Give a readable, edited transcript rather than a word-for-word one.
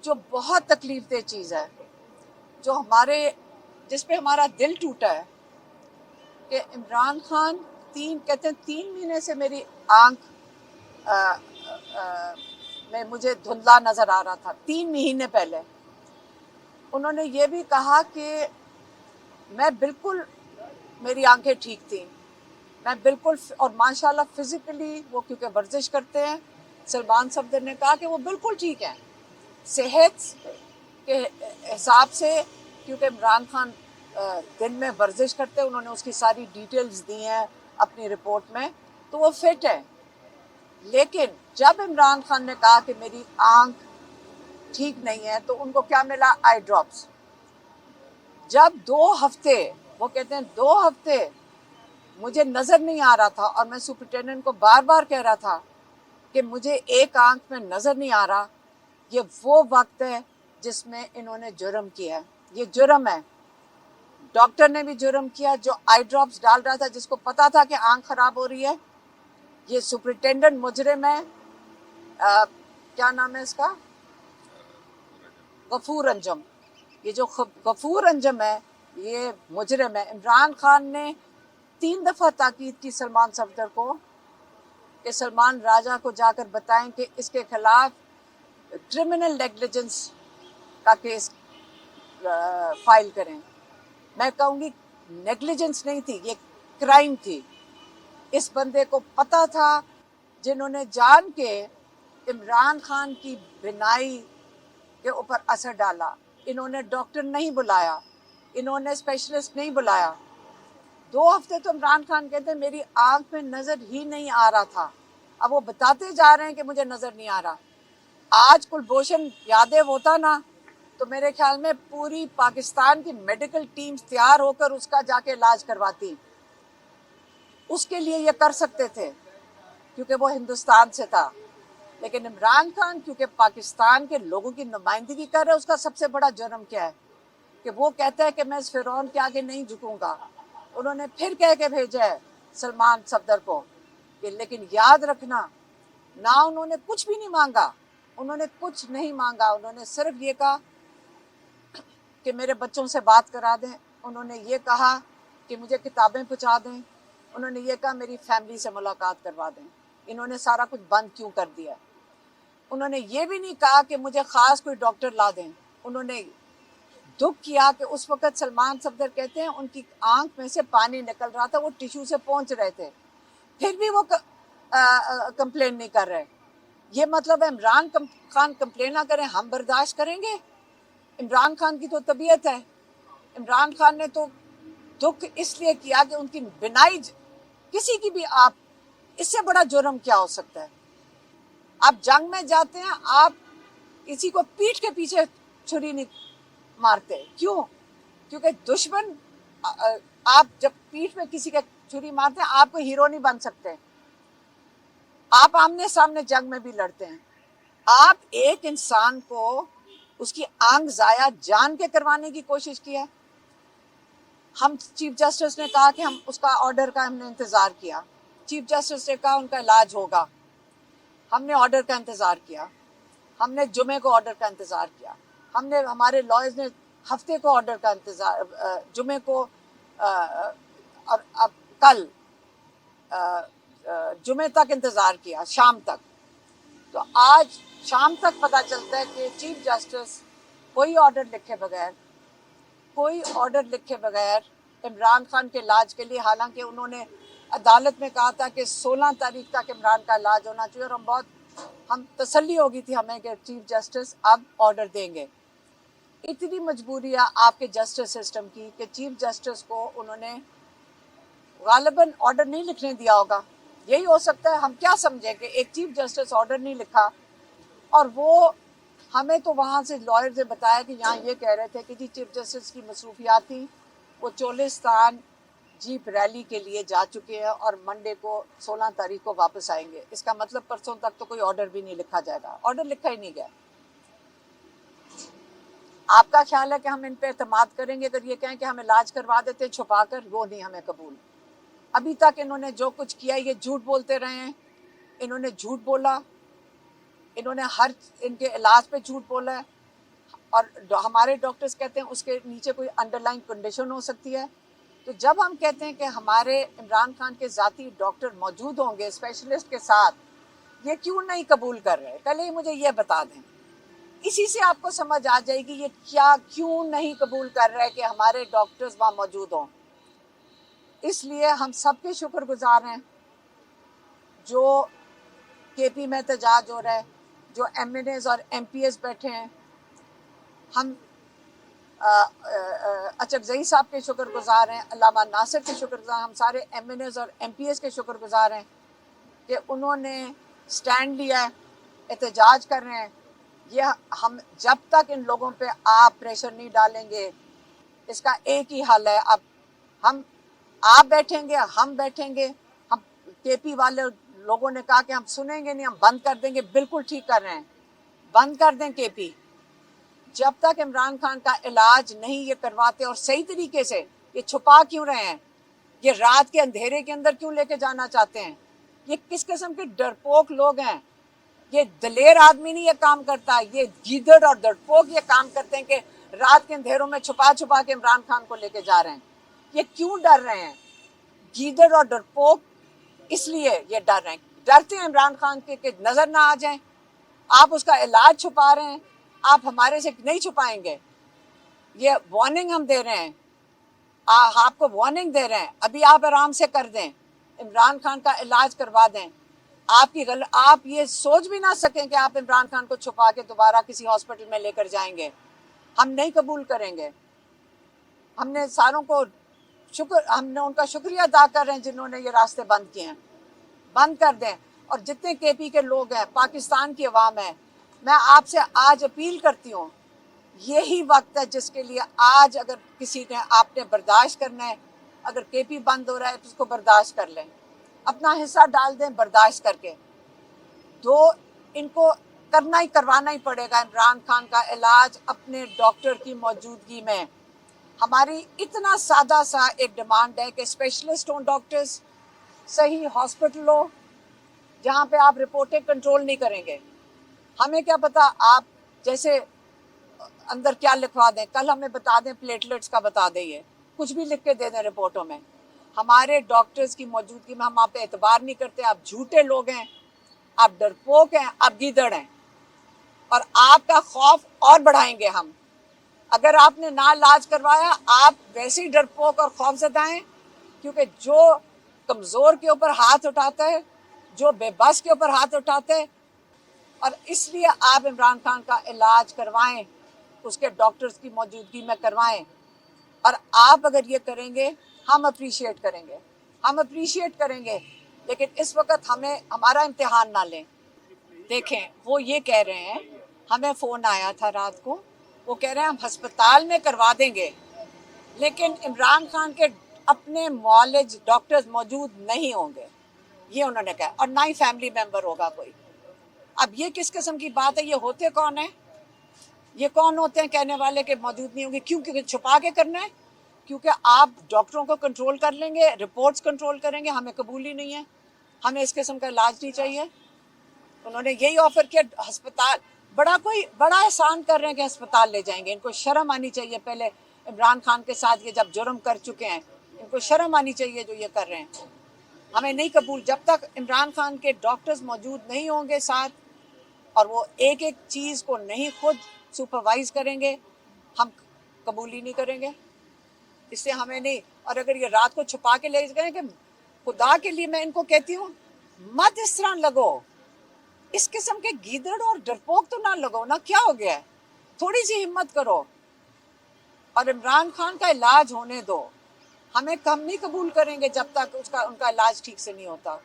جو بہت تکلیف دہ چیز ہے، جو جس پہ ہمارا دل ٹوٹا ہے کہ عمران خان کہتے ہیں 3 مہینے سے میری آنکھ میں مجھے دھندلا نظر آ رہا تھا. 3 مہینے پہلے انہوں نے یہ بھی کہا کہ میں بالکل، میری آنکھیں ٹھیک تھیں، میں بالکل، اور ماشاءاللہ فزیکلی وہ کیونکہ ورزش کرتے ہیں، سلمان صفدر نے کہا کہ وہ بالکل ٹھیک ہیں صحت کے حساب سے، کیونکہ عمران خان دن میں ورزش کرتے ہیں، انہوں نے اس کی ساری ڈیٹیلز دی ہیں اپنی رپورٹ میں، تو وہ فٹ ہے. لیکن جب عمران خان نے کہا کہ میری آنکھ ٹھیک نہیں ہے تو ان کو کیا ملا؟ آئی ڈراپس. جب 2 ہفتے، وہ کہتے ہیں 2 ہفتے مجھے نظر نہیں آ رہا تھا، اور میں سپرنٹینڈنٹ کو بار بار کہہ رہا تھا کہ مجھے ایک آنکھ میں نظر نہیں آ رہا. یہ وہ وقت ہے جس میں انہوں نے جرم کیا ہے. یہ جرم ہے. ڈاکٹر نے بھی جرم کیا جو آئی ڈراپس ڈال رہا تھا، جس کو پتا تھا کہ آنکھ خراب ہو رہی ہے. یہ سپرنٹینڈنٹ مجرم ہے. کیا نام ہے اس کا؟ غفور انجم. یہ جو غفور انجم ہے یہ مجرم ہے. عمران خان نے 3 دفعہ تاکید کی سلمان صفدر کو کہ سلمان راجہ کو جا کر بتائیں کہ اس کے خلاف کرمنل نیگلیجنس کا کیس فائل کریں. میں کہوں گی نیگلیجنس نہیں تھی، یہ کرائم تھی. اس بندے کو پتا تھا، جنہوں نے جان کے عمران خان کی بینائی کے اوپر اثر ڈالا. انہوں نے ڈاکٹر نہیں بلایا، انہوں نے اسپیشلسٹ نہیں بلایا. 2 ہفتے تو عمران خان کہتے ہیں میری آنکھ میں نظر ہی نہیں آ رہا تھا. اب وہ بتاتے جا رہے ہیں کہ مجھے نظر نہیں آ رہا. آج کلبھوشن یادیو ہوتا نا تو میرے خیال میں پوری پاکستان کی میڈیکل ٹیم تیار ہو کر اس کا جا کے علاج کرواتی. اس کے لیے یہ کر سکتے تھے کیونکہ وہ ہندوستان سے تھا. لیکن عمران خان کیونکہ پاکستان کے لوگوں کی نمائندگی کر رہے، اس کا سب سے بڑا جرم کیا ہے کہ وہ کہتا ہے کہ میں اس فرعون کے آگے نہیں جھکوں گا. انہوں نے پھر کہہ کے بھیجا ہے سلمان صفدر کو کہ لیکن یاد رکھنا، نہ انہوں نے کچھ بھی نہیں مانگا، انہوں نے کچھ نہیں مانگا. انہوں نے صرف یہ کہا کہ میرے بچوں سے بات کرا دیں. انہوں نے یہ کہا کہ مجھے کتابیں پہنچا دیں. انہوں نے یہ کہا میری فیملی سے ملاقات کروا دیں. انہوں نے سارا کچھ بند کیوں کر دیا؟ انہوں نے یہ بھی نہیں کہا کہ مجھے خاص کوئی ڈاکٹر لا دیں. انہوں نے دکھ کیا کہ اس وقت سلمان صفدر کہتے ہیں ان کی آنکھ میں سے پانی نکل رہا تھا، وہ ٹیشو سے پہنچ رہے تھے، پھر بھی وہ کمپلین نہیں کر رہے. یہ مطلب ہے عمران خان کمپلین نہ کریں ہم برداشت کریں گے؟ عمران خان کی تو طبیعت ہے. عمران خان نے تو دکھ اس لیے کیا کہ ان کی بینائی، کسی کی بھی، آپ اس سے بڑا جرم کیا ہو سکتا ہے؟ آپ جنگ میں جاتے ہیں، آپ کسی کو پیٹھ کے پیچھے چھری نہیں مارتے. کیوں؟ کیونکہ دشمن، آپ جب پیٹھ میں کسی کے چھری مارتے ہیں آپ کو ہیرو نہیں بن سکتے. آپ آمنے سامنے جنگ میں بھی لڑتے ہیں. آپ ایک انسان کو اس کی آنکھ ضائع جان کے کروانے کی کوشش کی ہے. ہم چیف جسٹس نے کہا کہ ہم اس کا آرڈر کا ہم نے انتظار کیا. چیف جسٹس نے کہا ان کا علاج ہوگا. ہم نے آرڈر کا انتظار کیا. ہم نے جمعے کو آرڈر کا انتظار کیا. ہم نے، ہمارے لائرز نے ہفتے کو آرڈر کا انتظار، جمعے کو، اور اب کل جمعے تک انتظار کیا، شام تک. تو آج شام تک پتہ چلتا ہے کہ چیف جسٹس کوئی آرڈر لکھے بغیر، کوئی آرڈر لکھے بغیر عمران خان کے علاج کے لیے، حالانکہ انہوں نے عدالت میں کہا تھا کہ 16 تاریخ تک عمران کا علاج ہونا چاہیے، اور ہم تسلی ہوگی تھی ہمیں کہ چیف جسٹس اب آرڈر دیں گے. اتنی مجبوری ہے آپ کے جسٹس سسٹم کی کہ چیف جسٹس کو انہوں نے غالباً آرڈر نہیں لکھنے دیا ہوگا. یہی ہو سکتا ہے. ہم کیا سمجھیں کہ ایک چیف جسٹس آرڈر نہیں لکھا، اور وہ ہمیں تو وہاں سے لائر سے بتایا کہ یہاں یہ کہہ رہے تھے کہ جی چیف جسٹس کی مصروفیات تھی، وہ چولستان جیپ ریلی کے لیے جا چکے ہیں اور منڈے کو 16 تاریخ کو واپس آئیں گے. اس کا مطلب پرسوں تک تو کوئی آرڈر بھی نہیں لکھا جائے گا. آرڈر لکھا ہی نہیں گیا. آپ کا خیال ہے کہ ہم ان پہ اعتماد کریں گے اگر یہ کہیں کہ ہم علاج کروا دیتے چھپا کر؟ وہ نہیں ہمیں قبول. ابھی تک انہوں نے جو کچھ کیا یہ جھوٹ بولتے رہے ہیں. انہوں نے جھوٹ بولا، انہوں نے ان کے علاج پہ جھوٹ بولا ہے. اور ہمارے ڈاکٹرز کہتے ہیں اس کے نیچے کوئی انڈر لائن کنڈیشن ہو سکتی ہے. تو جب ہم کہتے ہیں کہ ہمارے عمران خان کے ذاتی ڈاکٹر موجود ہوں گے اسپیشلسٹ کے ساتھ، یہ کیوں نہیں قبول کر رہے؟ پہلے مجھے یہ بتا دیں. اسی سے آپ کو سمجھ آ جائے گی یہ کیوں نہیں قبول کر رہے کہ ہمارے ڈاکٹرز وہاں موجود ہوں. اس لیے ہم سب کے شکر گزار ہیں جو کے پی میں احتجاج ہو رہا ہے، جو ایم این ایز اور ایم پی ایز بیٹھے ہیں. ہم اچکزئی صاحب کے شکر گزار ہیں، علامہ ناصر کے شکر گزار ہیں، ہم سارے ایم این ایز اور ایم پی ایز کے شکر گزار ہیں کہ انہوں نے سٹینڈ لیا ہے، احتجاج کر رہے ہیں. یہ ہم جب تک ان لوگوں پہ آپ پریشر نہیں ڈالیں گے، اس کا ایک ہی حل ہے. اب آپ بیٹھیں گے، ہم بیٹھیں گے. ہم کے پی والے لوگوں نے کہا کہ ہم سنیں گے نہیں، ہم بند کر دیں گے. بالکل ٹھیک کر رہے ہیں، بند کر دیں کے پی. جب تک عمران خان کا علاج نہیں یہ کرواتے اور صحیح طریقے سے، یہ چھپا کیوں رہے ہیں؟ یہ رات کے اندھیرے کے اندر کیوں لے کے جانا چاہتے ہیں؟ یہ کس قسم کے ڈرپوک لوگ ہیں؟ یہ دلیر آدمی نہیں یہ کام کرتا، یہ گیدڑ اور ڈرپوک یہ کام کرتے ہیں کہ رات کے اندھیروں میں چھپا چھپا کے عمران خان کو لے کے جا رہے ہیں. یہ کیوں ڈر رہے ہیں؟ گیدڑ اور ڈرپوک اس لیے یہ ڈر رہے ہیں، ڈرتے ہیں عمران خان کے کہ نظر نہ آ جائیں. آپ اس کا علاج چھپا رہے ہیں، آپ ہمارے سے نہیں چھپائیں گے. یہ وارننگ ہم دے رہے ہیں، آپ کو وارننگ دے رہے ہیں. ابھی آپ آرام سے کر دیں، عمران خان کا علاج کروا دیں. آپ یہ سوچ بھی نہ سکیں کہ آپ عمران خان کو چھپا کے دوبارہ کسی ہاسپٹل میں لے کر جائیں گے. ہم نہیں قبول کریں گے. ہم نے ساروں کو ہم نے ان کا شکریہ ادا کر رہے ہیں جنہوں نے یہ راستے بند کیے ہیں. بند کر دیں. اور جتنے کے پی کے لوگ ہیں، پاکستان کی عوام ہے، میں آپ سے آج اپیل کرتی ہوں، یہی وقت ہے جس کے لیے آج اگر کسی نے آپ نے برداشت کرنا ہے، اگر کے پی بند ہو رہا ہے تو اس کو برداشت کر لیں، اپنا حصہ ڈال دیں برداشت کر کے. ان کو کروانا ہی پڑے گا عمران خان کا علاج اپنے ڈاکٹر کی موجودگی میں. ہماری اتنا سادہ سا ایک ڈیمانڈ ہے کہ اسپیشلسٹ ہوں ڈاکٹرز، صحیح ہاسپٹل ہو جہاں پہ آپ رپورٹیں کنٹرول نہیں کریں گے. ہمیں کیا پتا آپ جیسے اندر کیا لکھوا دیں، کل ہمیں بتا دیں پلیٹلیٹس کا بتا دیں، یہ کچھ بھی لکھ کے دے دیں رپورٹوں میں. ہمارے ڈاکٹرز کی موجودگی میں ہم آپ پہ اعتبار نہیں کرتے. آپ جھوٹے لوگ ہیں، آپ ڈرپوک ہیں، آپ گیدڑ ہیں، اور آپ کا خوف اور بڑھائیں گے ہم. اگر آپ نے نہ علاج کروایا، آپ ویسے ہی ڈرپوک اور خوف زدہ ہیں. کیونکہ جو کمزور کے اوپر ہاتھ اٹھاتا ہے، جو بے بس کے اوپر ہاتھ اٹھاتا ہے، اور اس لیے آپ عمران خان کا علاج کروائیں، اس کے ڈاکٹرز کی موجودگی میں کروائیں. اور آپ اگر یہ کریں گے ہم اپریشیٹ کریں گے، ہم اپریشیٹ کریں گے. لیکن اس وقت ہمارا امتحان نہ لیں. دیکھیں وہ یہ کہہ رہے ہیں، ہمیں فون آیا تھا رات کو، وہ کہہ رہے ہیں ہم ہسپتال میں کروا دیں گے لیکن عمران خان کے اپنے معالج ڈاکٹرز موجود نہیں ہوں گے، یہ انہوں نے کہا، اور نہ ہی فیملی ممبر ہوگا کوئی. اب یہ کس قسم کی بات ہے؟ یہ ہوتے کون ہیں؟ یہ کون ہوتے ہیں کہنے والے کہ موجود نہیں ہوں گے؟ کیونکہ چھپا کے کرنا ہے، کیونکہ آپ ڈاکٹروں کو کنٹرول کر لیں گے، رپورٹس کنٹرول کریں گے. ہمیں قبول ہی نہیں ہے، ہمیں اس قسم کا علاج نہیں چاہیے. انہوں نے یہی آفر کیا ہسپتال، بڑا احسان کر رہے ہیں کہ ہسپتال لے جائیں گے. ان کو شرم آنی چاہیے. پہلے عمران خان کے ساتھ یہ جب جرم کر چکے ہیں، ان کو شرم آنی چاہیے جو یہ کر رہے ہیں. ہمیں نہیں قبول. جب تک عمران خان کے ڈاکٹرز موجود نہیں ہوں گے ساتھ، اور وہ ایک ایک چیز کو نہیں خود سپروائز کریں گے، ہم قبول ہی نہیں کریں گے. اس سے ہمیں نہیں. اور اگر یہ رات کو چھپا کے لے گئے کہ خدا کے لیے میں ان کو کہتی ہوں مت اس طرح لگو، اس قسم کے گیدڑ اور ڈرپوک تو نہ لگو نا. کیا ہو گیا ہے؟ تھوڑی سی ہمت کرو اور عمران خان کا علاج ہونے دو. ہم نہیں قبول کریں گے جب تک ان کا علاج ٹھیک سے نہیں ہوتا.